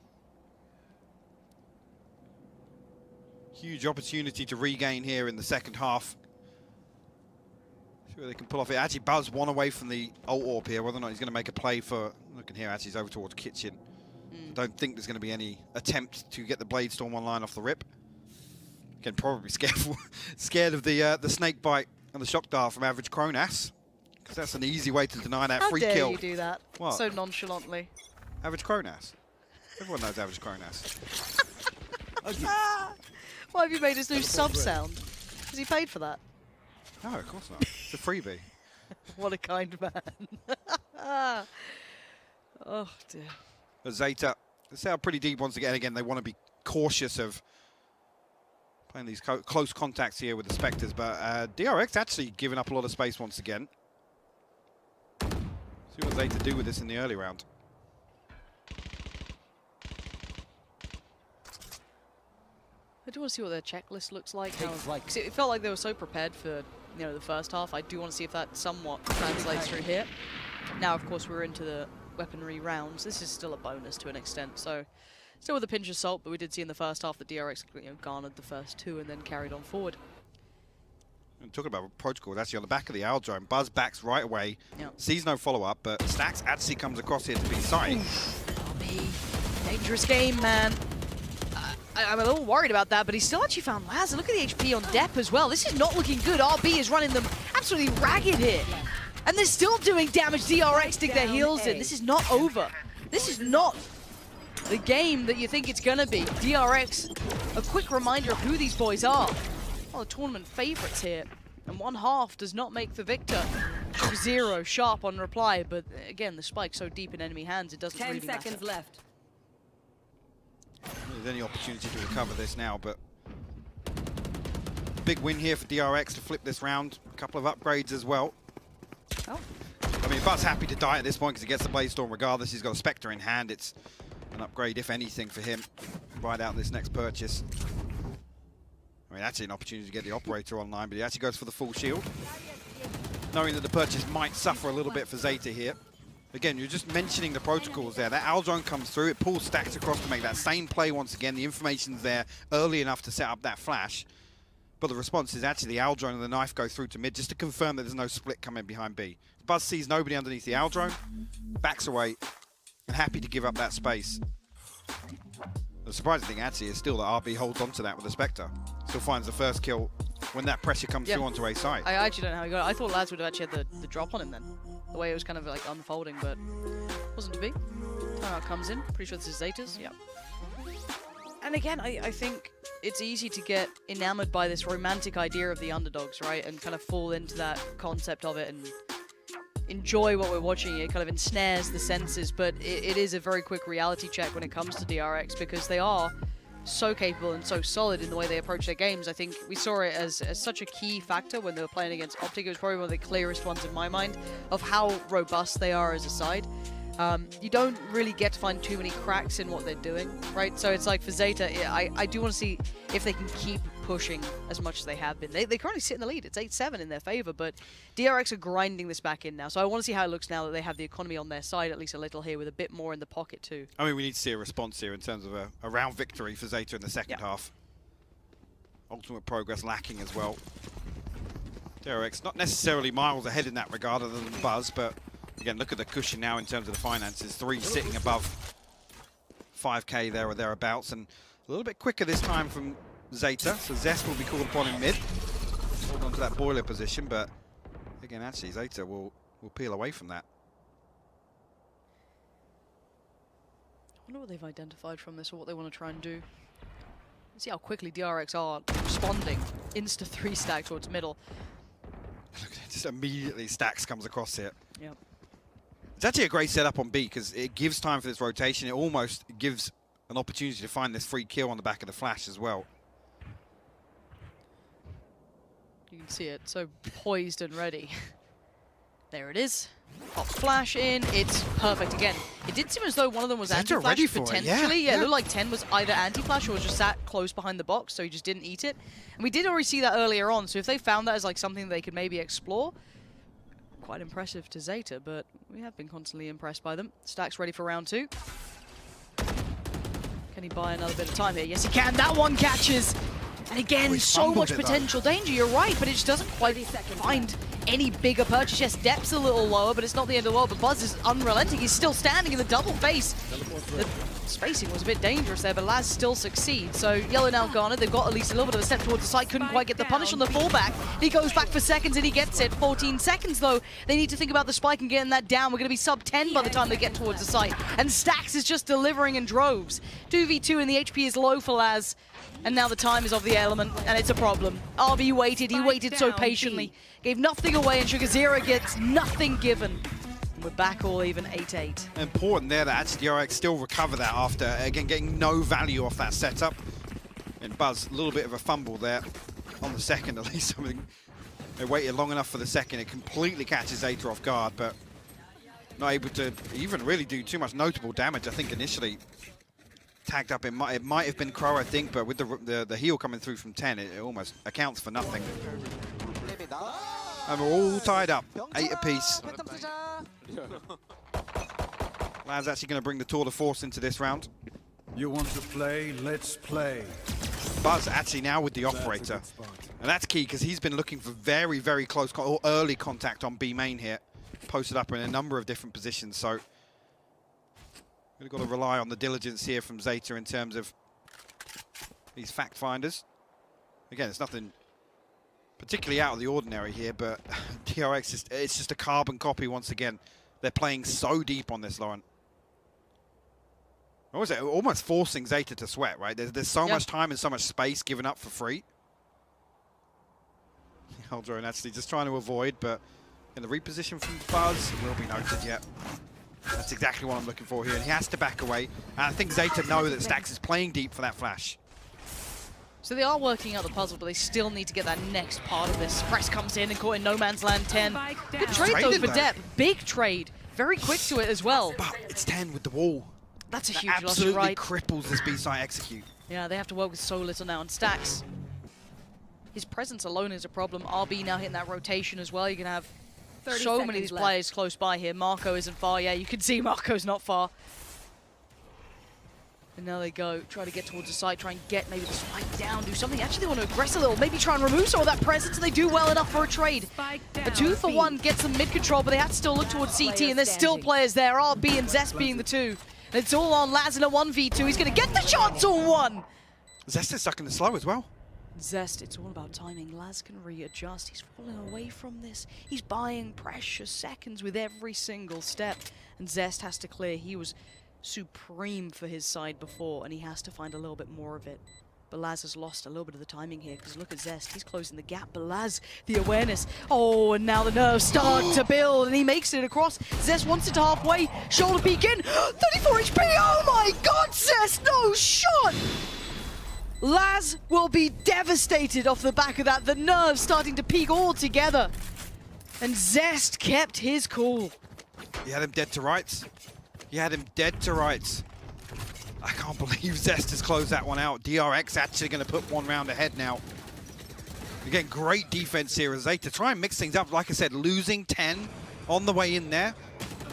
Huge opportunity to regain here in the second half. See where they can pull off it. Actually, Buzz one away from the ult orb here. Whether or not he's going to make a play for, looking here, actually he's over towards Kitchen. I don't think there's going to be any attempt to get the Blade Storm online off the rip. Again, probably scared of the snake bite and the shock dart from average Kronas, because that's an easy way to deny that free kill. How dare you do that? What? So nonchalantly. Average Kronas. Everyone knows average Kronas. Why have you made his new sub sound? Has he paid for that? No, of course not. It's a freebie. What a kind man. Oh dear. But Zeta, they are pretty deep once again. Again, they want to be cautious of playing these close contacts here with the Spectres, but DRX actually giving up a lot of space once again. See what Zeta do with this in the early round. I do want to see what their checklist looks like. Because it felt like they were so prepared for, you know, the first half. I do want to see if that somewhat translates through here. Now, of course, we're into the weaponry rounds. This is still a bonus to an extent, so still with a pinch of salt, but we did see in the first half that DRX, you know, garnered the first 2 and then carried on forward. And talking about protocol, actually on the back of the owl drone, Buzz backs right away, sees no follow-up, but Stax actually comes across here to be sight. RB, dangerous game, man. I'm a little worried about that, but he's still actually found Laz. And look at the HP on Depp as well. This is not looking good. RB is running them absolutely ragged here. And they're still doing damage. DRX dig their heels in. This is not over. This is not the game that you think it's going to be. DRX, a quick reminder of who these boys are. Well, the tournament favorites here. And 1/2 does not make the victor. 0 sharp on reply, but again, the spike's so deep in enemy hands, it doesn't really matter. 10 seconds left. There's any opportunity to recover this now, but big win here for DRX to flip this round. A couple of upgrades as well. Oh. I mean, Buzz happy to die at this point because he gets the Blade Storm regardless. He's got a Spectre in hand. It's an upgrade, if anything, for him right out this next purchase. I mean, actually an opportunity to get the Operator online, but he actually goes for the full shield, knowing that the purchase might suffer a little bit for Zeta here. Again, you're just mentioning the protocols there. That owl drone comes through, it pulls Stacks across to make that same play once again. The information's there early enough to set up that flash. But the response is actually the owl drone and the knife go through to mid just to confirm that there's no split coming behind B. Buzz sees nobody underneath the owl drone, backs away, and happy to give up that space. The surprising thing actually is still that RB holds on to that with the Spectre. Still finds the first kill when that pressure comes through onto A side. I actually don't know how he got it. I thought Lads would have actually had the drop on him then. The way it was kind of like unfolding, but wasn't to be. Timeout comes in. Pretty sure this is Zeta's. Yeah. And again, I think it's easy to get enamored by this romantic idea of the underdogs, right? And kind of fall into that concept of it and enjoy what we're watching. It kind of ensnares the senses, but it is a very quick reality check when it comes to DRX because they are so capable and so solid in the way they approach their games. I think we saw it as such a key factor when they were playing against Optic. It was probably one of the clearest ones in my mind of how robust they are as a side. You don't really get to find too many cracks in what they're doing, right? So it's like for Zeta, I do want to see if they can keep pushing as much as they have been. They currently sit in the lead. It's 8-7 in their favor, but DRX are grinding this back in now. So I want to see how it looks now that they have the economy on their side, at least a little here, with a bit more in the pocket too. I mean, we need to see a response here in terms of a round victory for Zeta in the second half. Ultimate progress lacking as well. DRX not necessarily miles ahead in that regard other than Buzz, but again, look at the cushion now in terms of the finances. 3 sitting above 5k there or thereabouts, and a little bit quicker this time from Zeta. So Zest will be called upon in mid. Hold on to that boiler position, but again, actually, Zeta will peel away from that. I wonder what they've identified from this or what they want to try and do. See how quickly DRX are responding. Insta 3 stack towards middle. Look, just immediately Stacks comes across here. Yep. It's actually a great setup on B because it gives time for this rotation. It almost gives an opportunity to find this free kill on the back of the flash as well. You can see it, so poised and ready. There it is. Pops flash in. It's perfect again. It did seem as though one of them was anti-flash potentially. Yeah, it looked like 10 was either anti-flash or was just sat close behind the box, so he just didn't eat it. And we did already see that earlier on, so if they found that as like something they could maybe explore, quite impressive to Zeta, but we have been constantly impressed by them. Stack's ready for round 2. Can he buy another bit of time here? Yes, he can. That one catches. And again, so much potential danger. You're right, but it just doesn't quite find any bigger purchase. Yes, depth's a little lower, but it's not the end of the world. But Buzz is unrelenting. He's still standing in the double face. The spacing was a bit dangerous there, but Laz still succeeds. So Yellow now garnered. They've got at least a little bit of a step towards the side. Couldn't quite get the punish on the fallback. He goes back for seconds and he gets it. 14 seconds though. They need to think about the spike and getting that down. We're going to be sub 10 by the time they get towards the site. And Stacks is just delivering in droves. 2v2 and the HP is low for Laz. And now the time is of the element, and it's a problem. RB waited, he waited so patiently. Gave nothing away, and Sugar Zero gets nothing given. And we're back all even 8-8. Important there that actually DRX still recover that after, again, getting no value off that setup. And Buzz, a little bit of a fumble there on the second, at least. Something. They waited long enough for the second. It completely catches Zeta off guard, but not able to even really do too much notable damage. I think initially tagged up, it might have been Crow, I think, but with the heal coming through from 10, it almost accounts for nothing. And we're all tied up, 8 apiece. Lad's actually going to bring the tour de force into this round. You want to play? Let's play. Buzz actually now with the operator. And that's key because he's been looking for very, very close or early contact on B main here. Posted up in a number of different positions, so we've got to rely on the diligence here from Zeta in terms of these fact finders. Again, it's nothing particularly out of the ordinary here, but DRX, it's just a carbon copy once again. They're playing so deep on this, Lauren. What was it? Almost forcing Zeta to sweat, right? There's so much time and so much space given up for free. Eldrone actually just trying to avoid, but in the reposition from Buzz will be noted yet. That's exactly what I'm looking for here, and he has to back away. And I think Zeta know that Stacks is playing deep for that flash. So they are working out the puzzle, but they still need to get that next part of this. Press comes in and caught in no man's land 10. Good trade though for Depp. Big trade. Very quick to it as well. But it's 10 with the wall. That's a that huge loss, absolutely right? Cripples this B-side execute. Yeah, they have to work with so little now. And Stacks, his presence alone is a problem. RB now hitting that rotation as well. You can have so many of these players close by here. Marco isn't far. Yeah, you can see Marco's not far. And now they go, try to get towards the side, try and get maybe the spike down, do something. Actually, they want to aggress a little, maybe try and remove some of that presence, and they do well enough for a trade. A 2-for-1 gets them mid-control, but they have to still look towards CT, and there's still players there, RB and Zest being the two. And it's all on Laz in a 1v2. He's going to get the shots on one! Zest is stuck in the slow as well. Zest, it's all about timing. Laz can readjust. He's falling away from this. He's buying precious seconds with every single step. And Zest has to clear. He was supreme for his side before, and he has to find a little bit more of it. But Laz has lost a little bit of the timing here, because look at Zest. He's closing the gap, but Laz, the awareness. Oh, and now the nerves start to build, and he makes it across. Zest wants it halfway. Shoulder peek in. 34 HP. Oh my god, Zest, no shot! Laz will be devastated off the back of that. The nerves starting to peak all together. And Zest kept his cool. You had him dead to rights. You had him dead to rights. I can't believe Zest has closed that one out. DRX actually going to put one round ahead now. You're getting great defense here as Zeta try and mix things up. Like I said, losing 10 on the way in there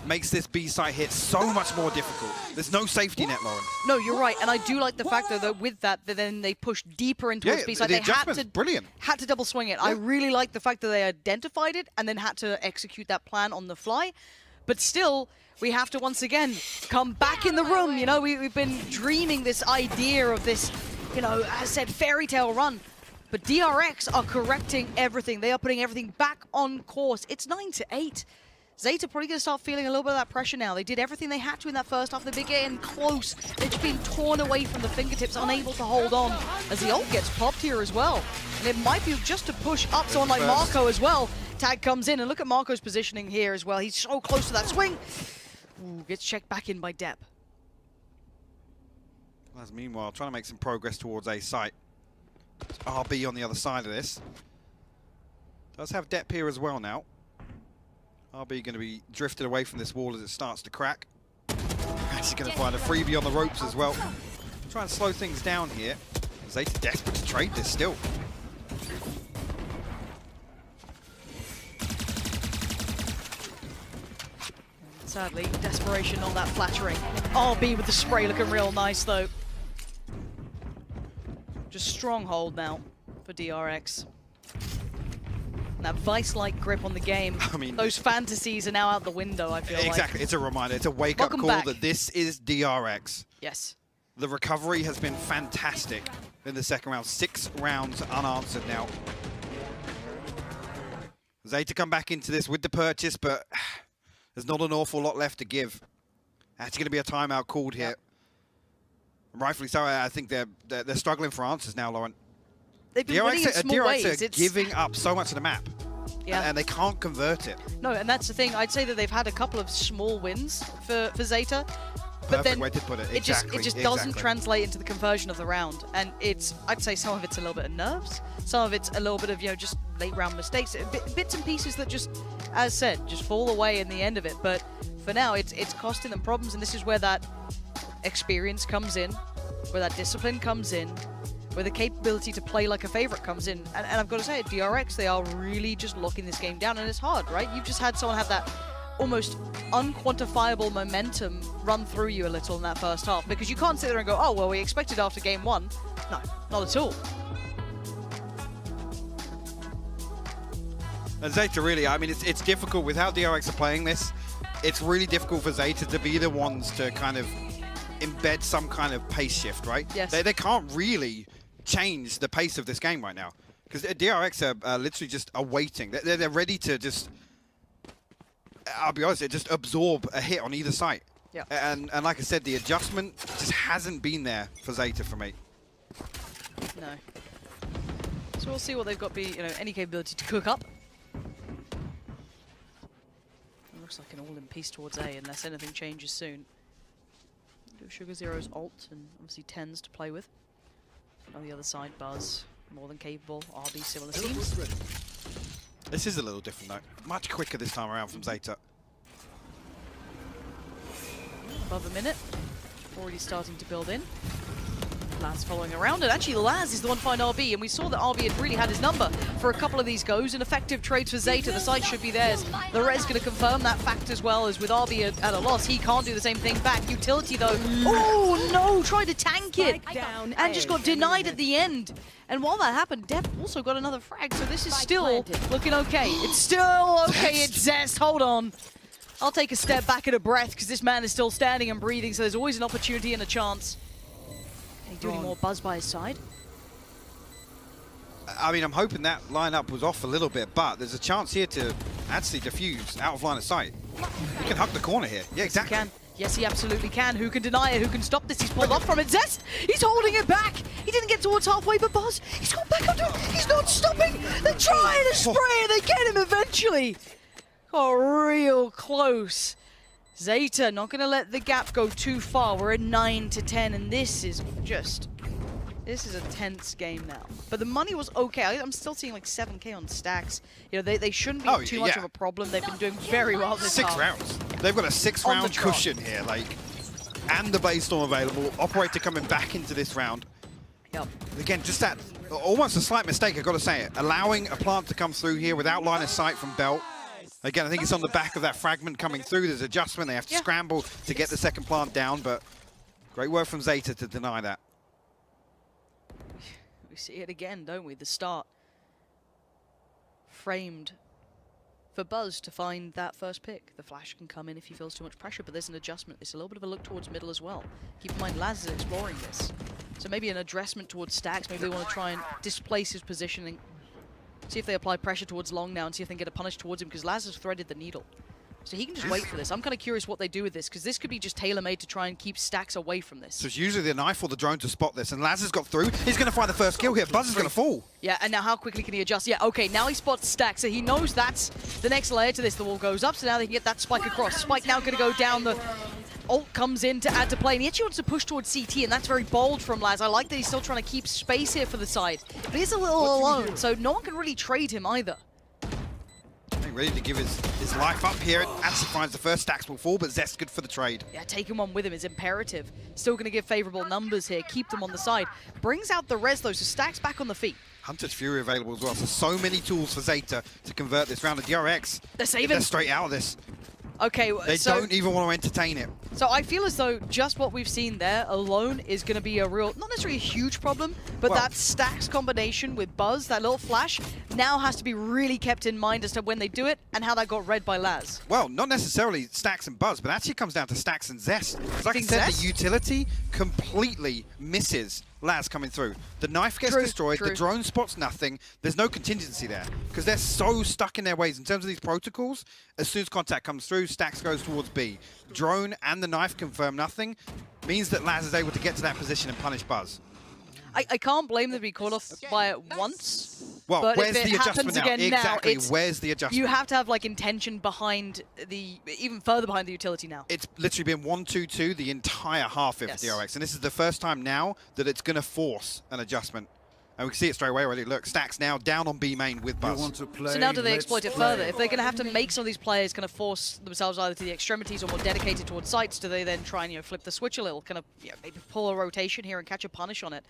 makes this B site hit so much more difficult. There's no safety net, Lauren. No, you're right, and I do like the fact though that with that, then they push deeper into its B site. They had to double swing it. Yeah. I really like the fact that they identified it and then had to execute that plan on the fly. But still, we have to once again come back in the room. You know, we've been dreaming this idea of this, you know, as I said, fairy tale run. But DRX are correcting everything. They are putting everything back on course. It's 9-8. Zeta probably going to start feeling a little bit of that pressure now. They did everything they had to in that first half. They've been getting close. They've just been torn away from the fingertips, unable to hold on as the ult gets popped here as well. And it might be just to push up someone like Marco as well. Tag comes in, and look at Marco's positioning here as well. He's so close to that swing. Ooh, gets checked back in by Depp. As meanwhile, trying to make some progress towards A site. It's RB on the other side of this. Does have Depp here as well now. RB going to be drifted away from this wall as it starts to crack. Actually going to find a freebie on the ropes as well. Try and slow things down here. Zeta desperate to trade this still. Sadly, desperation on that flattering. RB with the spray looking real nice though. Just stronghold now for DRX. And that vice-like grip on the game. I mean, those fantasies are now out the window, I feel like. Exactly, it's a reminder. It's a wake-up call that this is DRX. Yes. The recovery has been fantastic in the second round. 6 rounds unanswered now. Zeta come back into this with the purchase, but there's not an awful lot left to give. Actually going to be a timeout called here. Yep. Rightfully so. I think they're struggling for answers now, Lauren. They've been winning in small ways. DRX are giving up so much of the map. Yeah. And they can't convert it. No, and that's the thing. I'd say that they've had a couple of small wins for Zeta. But then way to put it. It just doesn't translate into the conversion of the round. And I'd say some of it's a little bit of nerves. Some of it's a little bit of, you know, just late round mistakes. Bits and pieces that just, as said, just fall away in the end of it. But for now, it's costing them problems. And this is where that experience comes in, where that discipline comes in, where the capability to play like a favorite comes in. And I've got to say, at DRX, they are really just locking this game down. And it's hard, right? You've just had someone have that almost unquantifiable momentum run through you a little in that first half, because you can't sit there and go, oh, well, we expected after game 1. No, not at all. And Zeta really, I mean, it's difficult with how DRX are playing this. It's really difficult for Zeta to be the ones to kind of embed some kind of pace shift, right? Yes. They can't really change the pace of this game right now, because DRX are literally just awaiting. They're ready to just, I'll be honest, just absorb a hit on either side. Yeah. And like I said, the adjustment just hasn't been there for Zeta for me. No. So we'll see what they've got, any capability to cook up. It looks like an all in piece towards A, unless anything changes soon. Sugar Zero's ult, and obviously tends to play with. On the other side, Buzz, more than capable. RB, similar seems. This is a little different though. Much quicker this time around from Zeta. Above a minute. Already starting to build in. Laz following around, and actually Laz is the one to find RB, and we saw that RB had really had his number for a couple of these goes, and effective trades for Zeta. The site should be theirs. The Res going to confirm that fact as well, as with RB at a loss, he can't do the same thing back. Utility though, oh no, tried to tank it, and just got denied at the end. And while that happened, Depp also got another frag, so this is still looking okay. It's still okay, it's Zest, hold on. I'll take a step back and a breath, because this man is still standing and breathing, so there's always an opportunity and a chance. Can he do any more buzz by his side? I mean, I'm hoping that lineup was off a little bit, but there's a chance here to actually defuse out of line of sight. He can hug the corner here. Yeah, exactly. He can. Yes, he absolutely can. Who can deny it? Who can stop this? He's pulled off from it. Zest! He's holding it back! He didn't get towards halfway, but Buzz, he's gone back under it! He's not stopping! They're trying to spray and they get him eventually! Got real close. Zeta not going to let the gap go too far. We're at 9 to 10, and this is a tense game now. But the money was okay. I'm still seeing like 7K on stacks. You know, they shouldn't be too much of a problem. They've been doing very well this half. 6 rounds. They've got a 6-round cushion here, like, and the base storm available. Operator coming back into this round. Yep. Again, just that, almost a slight mistake, I've got to say it. Allowing a plant to come through here without line of sight from Belt. Again, I think it's on the back of that fragment coming through. There's adjustment. They have to scramble to get the second plant down, but great work from Zeta to deny that. We see it again, don't we? The start framed for Buzz to find that first pick. The flash can come in if he feels too much pressure, but there's an adjustment. It's a little bit of a look towards middle as well. Keep in mind, Laz is exploring this. So maybe an addressment towards stacks. Maybe they want to try and displace his positioning. See if they apply pressure towards long now and see if they can get a punish towards him, because Laz has threaded the needle. So he can just wait for this. I'm kind of curious what they do with this, because this could be just tailor-made to try and keep stacks away from this. So it's usually the knife or the drone to spot this, and Laz has got through. He's going to find the first kill here. Buzz is going to fall. Yeah, and now how quickly can he adjust? Yeah, okay, now he spots stacks, so he knows that's the next layer to this. The wall goes up, so now they can get that spike across. Spike now going to go down. The ult comes in to add to play, and he actually wants to push towards CT, and that's very bold from Laz. I like that he's still trying to keep space here for the side, but he's a little alone, so no one can really trade him either. Ready to give his life up here. Actually finds the first. Stacks will fall, but Zest good for the trade. Yeah, taking one with him is imperative. Still going to give favorable numbers here. Keep them on the side. Brings out the res though, so Stacks back on the feet. Hunter's Fury available as well. So many tools for Zeta to convert this round of DRX. They're saving. They're straight out of this. Okay, they don't even want to entertain it. So I feel as though just what we've seen there alone is going to be a real, not necessarily a huge problem, but that stacks combination with Buzz, that little flash, now has to be really kept in mind as to when they do it and how that got read by Laz. Well, not necessarily Stacks and Buzz, but actually comes down to Stacks and Zest. Like I said, the utility completely misses Laz coming through. The knife gets destroyed, the drone spots nothing. There's no contingency there because they're so stuck in their ways in terms of these protocols. As soon as contact comes through, Stacks goes towards B. Drone and the knife confirm nothing. Means that Laz is able to get to that position and punish Buzz. I can't blame them to be caught off by it once. Well, but where's if the adjustment now? Exactly, now, where's the adjustment? You have to have like intention behind the, even further behind the utility now. It's literally been 1-2-2 the entire half of DRX, and this is the first time now that it's going to force an adjustment. And we can see it straight away already. Look, Stacks now down on B main with Buzz. So now do they exploit it further? If they're going to have to make some of these players kind of force themselves either to the extremities or more dedicated towards sites, do they then try and flip the switch a little, kind of maybe pull a rotation here and catch a punish on it?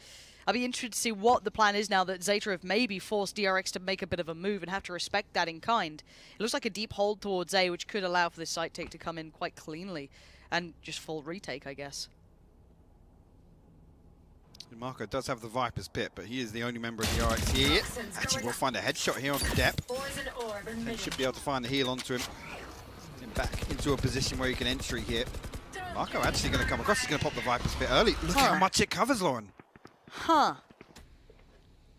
I'd be interested to see what the plan is now that Zeta have maybe forced DRX to make a bit of a move and have to respect that in kind. It looks like a deep hold towards A, which could allow for this site take to come in quite cleanly and just full retake, I guess. Marco does have the Viper's Pit, but he is the only member of the DRX here. Actually, we'll find a headshot here on Depp. And should be able to find the heal onto him. And back into a position where he can entry here. Marco actually going to come across. He's going to pop the Viper's Pit early. Look how much it covers, Lauren. Huh.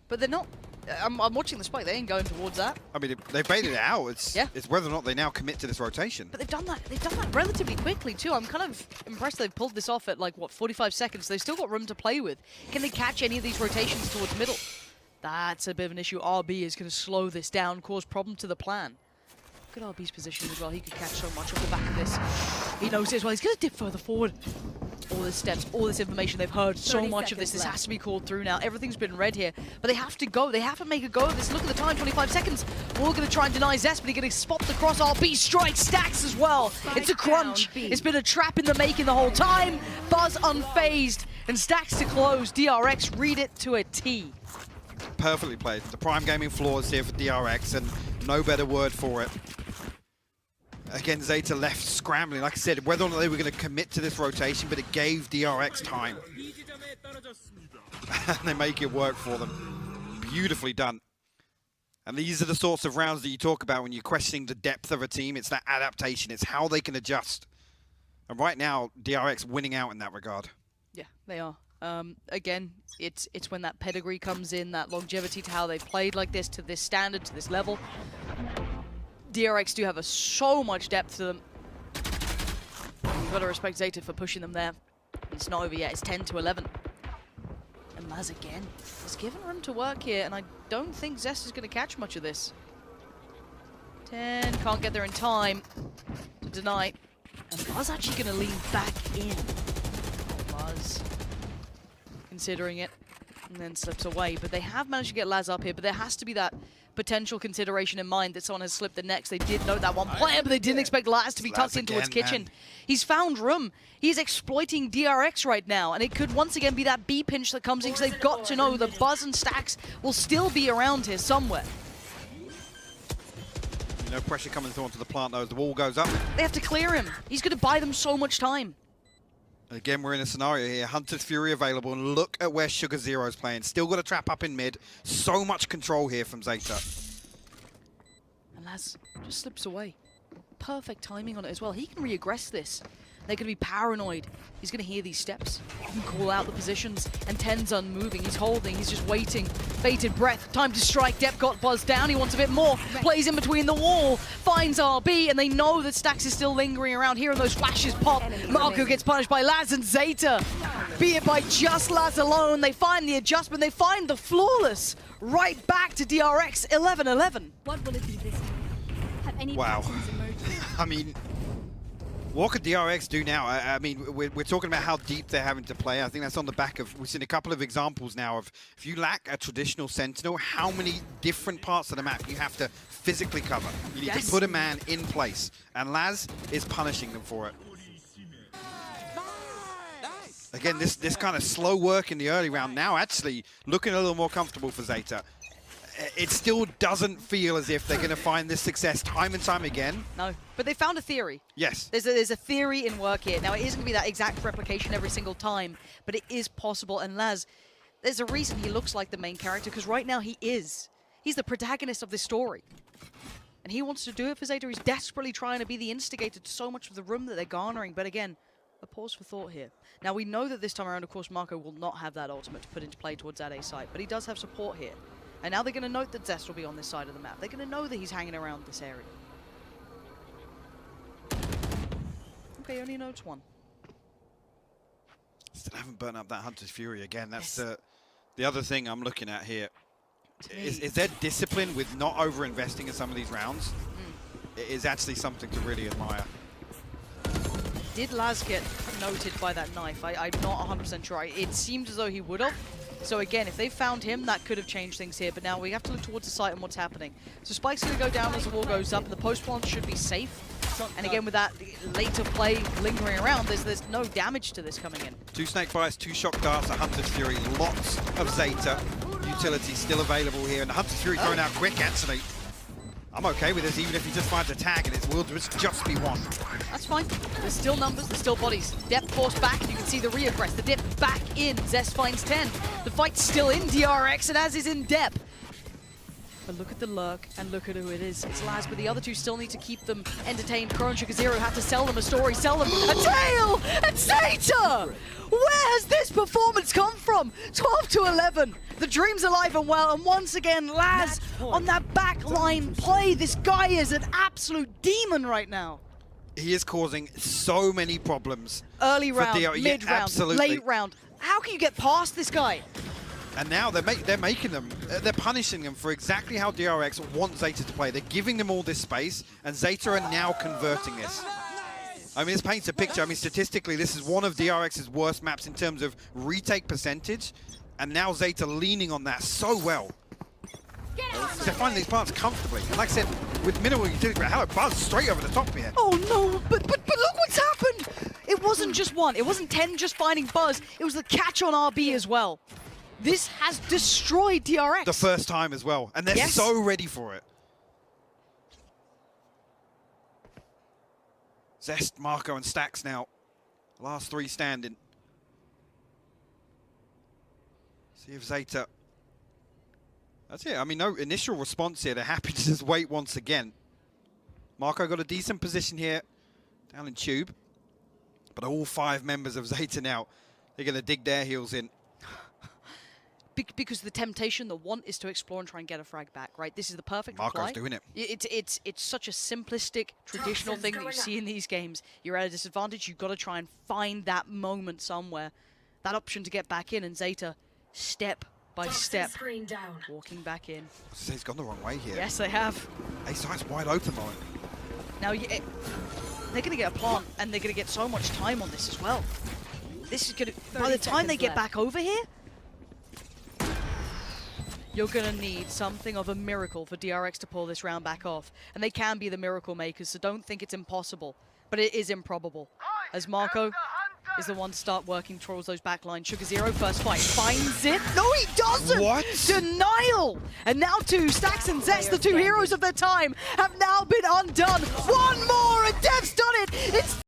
But they're not... I'm watching the spike. They ain't going towards that. I mean, they baited it out. It's whether or not they now commit to this rotation. But they've done that relatively quickly too. I'm kind of impressed they've pulled this off at like what 45 seconds. They've still got room to play with. Can they catch any of these rotations towards middle? That's a bit of an issue. RB is going to slow this down, cause problem to the plan. Look at RB's position as well. He could catch so much off the back of this. He knows it as well. He's going to dip further forward. All the steps, all this information, they've heard so much of this. This has to be called through now. Everything's been read here, but they have to go. They have to make a go of this. Look at the time, 25 seconds. We're going to try and deny Zest, but he's going to spot the cross. RB strikes Stacks as well. It's a crunch. It's been a trap in the making the whole time. Buzz unfazed. And stacks to close. DRX read it to a T. Perfectly played. The prime gaming floors here for DRX, and no better word for it. Again, Zeta left scrambling. Like I said, whether or not they were going to commit to this rotation, but it gave DRX time. And they make it work for them. Beautifully done. And these are the sorts of rounds that you talk about when you're questioning the depth of a team. It's that adaptation. It's how they can adjust. And right now, DRX winning out in that regard. Yeah, they are. Again, it's when that pedigree comes in, that longevity to how they've played like this, to this standard, to this level. DRX do have so much depth to them. You've got to respect Zeta for pushing them there. It's not over yet. It's 10-11. And Laz again has given room to work here, and I don't think Zest is going to catch much of this. 10, can't get there in time to deny. And Laz actually going to lean back in. Laz considering it, and then slips away. But they have managed to get Laz up here, but there has to be that potential consideration in mind that someone has slipped the next. They did know that one player, but they didn't expect Laz to be tucked in towards Kitchen. Man. He's found room. He's exploiting DRX right now, and it could once again be that B pinch that comes in, because they've got to know the Buzz and Stacks will still be around here somewhere. No pressure coming through onto the plant though as the wall goes up. They have to clear him. He's going to buy them so much time. Again, we're in a scenario here. Hunter's Fury available, and look at where Sugar Zero's playing. Still got a trap up in mid. So much control here from Zeta. And Laz just slips away. Perfect timing on it as well. He can re-aggress this. They're going to be paranoid. He's going to hear these steps. He can call out the positions, and 10's unmoving. He's holding. He's just waiting. Bated breath. Time to strike. Depp got buzzed down. He wants a bit more. Plays in between the wall. Finds RB, and they know that Stacks is still lingering around. Hearing those flashes pop. Marco gets punished by Laz, and Zeta, be it by just Laz alone, they find the adjustment. They find the flawless. Right back to DRX. 11-11. What will it be this time? Have any wow. patterns emerged? I mean, what could DRX do now? I mean, we're talking about how deep they're having to play. I think that's on the back of, we've seen a couple of examples now of, if you lack a traditional Sentinel, how many different parts of the map you have to physically cover. You need to put a man in place, and Laz is punishing them for it. Again, this kind of slow work in the early round now actually looking a little more comfortable for Zeta. It still doesn't feel as if they're going to find this success time and time again. No, but they found a theory. Yes. There's a theory in work here. Now, it isn't going to be that exact replication every single time, but it is possible. And Laz, there's a reason he looks like the main character, because right now he is. He's the protagonist of this story. And he wants to do it for Zeta. He's desperately trying to be the instigator to so much of the room that they're garnering. But again, a pause for thought here. Now, we know that this time around, of course, Marco will not have that ultimate to put into play towards that A site, but he does have support here. And now they're going to note that Zest will be on this side of the map. They're going to know that he's hanging around this area. Okay, only notes one. Still haven't burnt up that Hunter's Fury again. That's the other thing I'm looking at here. Is there discipline with not over-investing in some of these rounds? It is actually something to really admire. Did Laz get noted by that knife? I'm not 100% sure. It seemed as though he would have. So again, if they found him, that could have changed things here. But now we have to look towards the site and what's happening. So Spike's going to go down as the wall goes up, and the post plant should be safe. And again, with that later play lingering around, there's no damage to this coming in. 2 snake bites, 2 shock darts, a Hunter's Fury, lots of Zeta. Utility still available here, and the Hunter's Fury thrown out quick, actually. I'm okay with this, even if he just finds a tag, and it will just be one. That's fine. There's still numbers, there's still bodies. Depth forced back, you can see the reaggress. The dip back in, Zest finds 10. The fight's still in DRX, and as is in depth. But look at the lurk, and look at who it is. It's Laz, but the other two still need to keep them entertained. Crow and Sugar Zero have to sell them a story, sell them a tale! And Zeta! Where has this performance come from? 12-11. The dream's alive and well, and once again, Laz on that backline play. This guy is an absolute demon right now. He is causing so many problems. Early round, mid-round, late round. How can you get past this guy? And now they're making them, they're punishing them for exactly how DRX want Zeta to play. They're giving them all this space, and Zeta are now converting this. I mean, this paints a picture. I mean, statistically, this is one of DRX's worst maps in terms of retake percentage, and now Zeta leaning on that so well. So they're finding these plants comfortably. And like I said, with minimal utility, hello, Buzz straight over the top here. Oh no, but look what's happened! It wasn't just one. It wasn't 10 just finding Buzz. It was the catch on RB as well. This has destroyed DRX. The first time as well. And they're so ready for it. Zest, Marco, and Stax now. Last 3 standing. See if Zeta... That's it. I mean, no initial response here. They're happy to just wait once again. Marco got a decent position here. Down in Tube. But all 5 members of Zeta now, they're going to dig their heels in. Because the temptation, the want is to explore and try and get a frag back, right? This is the perfect Marco's reply. doing it. It's such a simplistic, traditional thing that you see in these games. You're at a disadvantage. You've got to try and find that moment somewhere. That option to get back in, and Zeta, step by step, walking back in. He's gone the wrong way here. Yes, they have. A-Site's wide open, though. Now, they're going to get a plant, and they're going to get so much time on this as well. This is going to... By the time they get back over here, you're going to need something of a miracle for DRX to pull this round back off. And they can be the miracle makers, so don't think it's impossible. But it is improbable. As Marco is the one to start working towards those backlines. Sugar Zero, first fight, finds it. No, he doesn't! What? Denial! And now Stax and Zest, the 2 heroes of their time, have now been undone. One more, and Dev's done it! It's